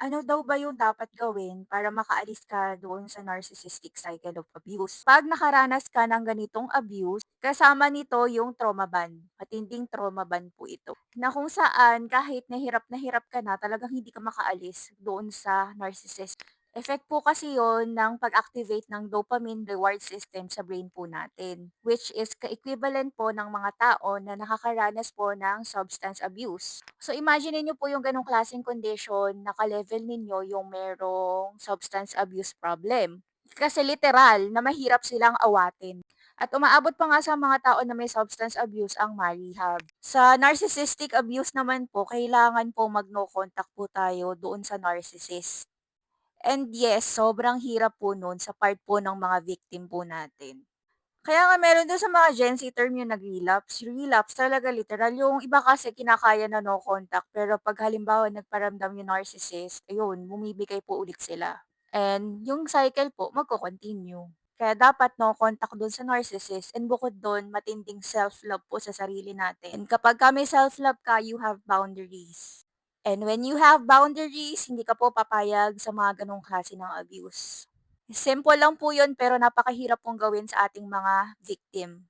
Ano daw ba yung dapat gawin para makaalis ka doon sa narcissistic cycle of abuse? 'Pag nakaranas ka ng ganitong abuse, kasama nito yung trauma bond. Matinding trauma bond po ito. Na kung saan kahit na hirap ka na, talagang hindi ka makaalis doon sa narcissist. Effect po kasi yon ng pag-activate ng dopamine reward system sa brain po natin, which is ka-equivalent po ng mga tao na nakakaranas po ng substance abuse. So imagine niyo po yung ganong klaseng condition na ka-level ninyo yung merong substance abuse problem. Kasi literal na mahirap silang awatin. At umaabot pa nga sa mga tao na may substance abuse ang ma-rehab. Sa narcissistic abuse naman po, kailangan po mag-no contact po tayo doon sa narcissist. And yes, sobrang hirap po nun sa part po ng mga victim po natin. Kaya nga meron dun sa mga Gen Z term yung nag-relapse. Relapse talaga literal. Yung iba kasi kinakaya na no contact pero 'pag halimbawa nagparamdam yung narcissist, ayun bumibigay po ulit sila. And yung cycle po magko-continue. Kaya dapat no contact dun sa narcissist and bukod dun matinding self-love po sa sarili natin. And kapagka may self-love ka, you have boundaries. And when you have boundaries, hindi ka po papayag sa mga ganong klase ng abuse. Simple lang po yun pero napakahirap pong gawin sa ating mga victim.